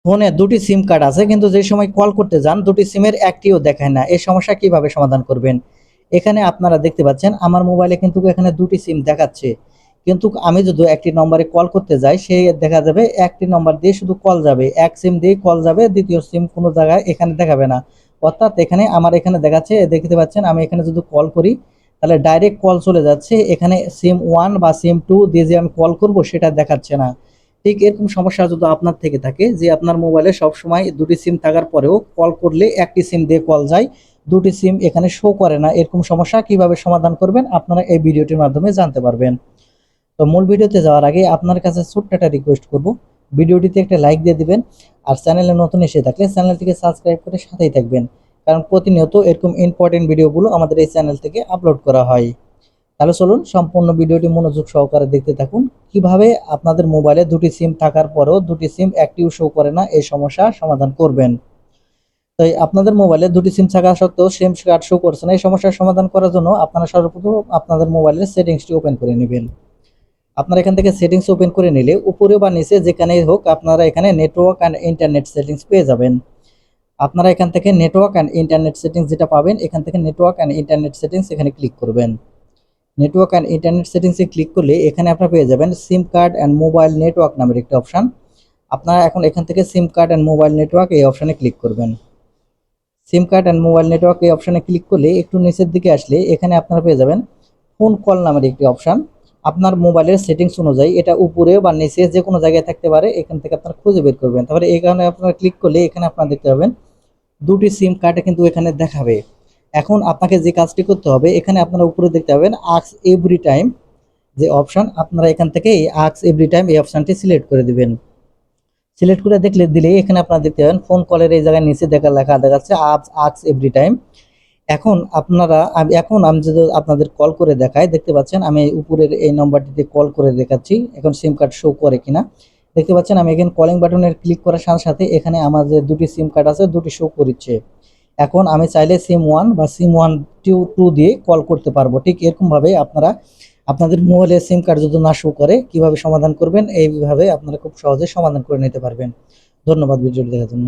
ফোনে দুটি সিম কার্ড আছে কিন্তু যে সময় কল করতে যান দুটি সিমের একটিও দেখায় না। এই সমস্যা কিভাবে সমাধান করবেন? এখানে আপনারা দেখতে পাচ্ছেন আমার মোবাইলে কিন্তু এখানে দুটি সিম দেখাচ্ছে। কিন্তু আমি যদি একটি নম্বরে কল করতে যাই সে দেখা যাবে একটি নম্বর দিয়ে শুধু কল যাবে। এক সিম দিয়েই কল যাবে, দ্বিতীয় সিম কোনো জায়গায় এখানে দেখাবে না। অর্থাৎ এখানে আমার এখানে দেখাচ্ছে দেখতে পাচ্ছেন আমি এখানে যদি কল করি তাহলে ডাইরেক্ট কল চলে যাচ্ছে। এখানে সিম 1 বা সিম 2 দিয়ে যে আমি কল করব সেটা দেখাচ্ছে না। ঠিক এরকম সমস্যা যদি আপনার থেকে থাকে যে আপনার মোবাইলে সবসময় দুটি সিম থাকার পরেও কল করলে একটি সিম দিয়ে কল যায়, দুটি সিম এখানে শো করে না, এরকম সমস্যা কিভাবে সমাধান করবেন আপনারা এই ভিডিওটির মাধ্যমে জানতে পারবেন। তো মূল ভিডিওতে যাওয়ার আগে আপনার কাছে ছোট্ট একটা রিকোয়েস্ট করব, ভিডিওটিতে একটা লাইক দিয়ে দিবেন আর চ্যানেলে নতুন এসে থাকলে চ্যানেলটিকে সাবস্ক্রাইব করে সাথেই থাকবেন, কারণ প্রতিনিয়ত এরকম ইম্পর্টেন্ট ভিডিওগুলো আমাদের এই চ্যানেল থেকে আপলোড করা হয়। তাহলে চলুন সম্পূর্ণ ভিডিওটি মনোযোগ সহকারে দেখতে থাকুন কিভাবে আপনাদের মোবাইলে দুটি সিম থাকার পরেও দুটি সিম একটিও শো করে না এই সমস্যা সমাধান করবেন। তাই আপনাদের মোবাইলে দুটি সিম থাকা সত্ত্বেও সিম কার্ড শো করছে না এই সমস্যার সমাধান করার জন্য আপনারা সর্বপ্রথম আপনাদের মোবাইলের সেটিংসটি ওপেন করে নেবেন। আপনারা এখান থেকে সেটিংস ওপেন করে নিলে উপরে বা নিচে যেখানেই হোক আপনারা এখানে নেটওয়ার্ক অ্যান্ড ইন্টারনেট সেটিংস পেয়ে যাবেন। আপনারা এখান থেকে নেটওয়ার্ক অ্যান্ড ইন্টারনেট সেটিংস যেটা পাবেন এখান থেকে নেটওয়ার্ক অ্যান্ড ইন্টারনেট সেটিংস এখানে ক্লিক করবেন। নেটওয়ার্ক অ্যান্ড ইন্টারনেট সেটিংসে ক্লিক করলে এখানে আপনারা পেয়ে যাবেন সিম কার্ড অ্যান্ড মোবাইল নেটওয়ার্ক নামের একটা অপশান। আপনারা এখন এখান থেকে সিম কার্ড অ্যান্ড মোবাইল নেটওয়ার্ক এই অপশানে ক্লিক করবেন। সিম কার্ড অ্যান্ড মোবাইল নেটওয়ার্ক এই অপশানে ক্লিক করলে একটু নিচের দিকে আসলে এখানে আপনারা পেয়ে যাবেন ফোন কল নামের একটি অপশান। আপনার মোবাইলের সেটিংস অনুযায়ী এটা উপরে বা নিচে যে কোনো জায়গায় থাকতে পারে, এখান থেকে আপনারা খুঁজে বের করবেন। তারপরে এখানে আপনারা ক্লিক করলে এখানে আপনারা দেখতে পাবেন দুটি সিম কার্ডে কিন্তু এখানে দেখাবে। এখন আপনাকে যে কাজটি করতে হবে এখানে আপনারা উপরে দেখতে পাবেন আস্ক এভরি টাইম যে অপশন, আপনারা এখান থেকে এই আস্ক এভরি টাইম এই অপশনটি সিলেক্ট করে দিবেন। সিলেক্ট করে দিলে এখানে আপনারা দেখতে পাবেন ফোন কলের এই জায়গায় নিচে লেখা দেখাচ্ছে আস্ক এভরি টাইম। এখন আমি যদি আপনাদের কল করে দেখাই দেখতে পাচ্ছেন আমি উপরের এই নম্বরটিতে কল করে দেখাচ্ছি এখন সিম কার্ড শো করে কিনা। দেখতে পাচ্ছেন আমি এখানে কলিং বাটনের ক্লিক করার সাথে সাথে এখানে আমার যে দুটি সিম কার্ড আছে দুটি শো করছে। এখন আমি চাইলে সিম 1 বা সিম 1 2 দিয়ে কল করতে পারবো। ঠিক এরকমভাবে আপনারা আপনাদের মোবাইলের সিম কার্ড যদি না শো করে কিভাবে সমাধান করবেন এইভাবে আপনারা খুব সহজে সমাধান করে নিতে পারবেন। ধন্যবাদ ভিডিওটি দেখার জন্য।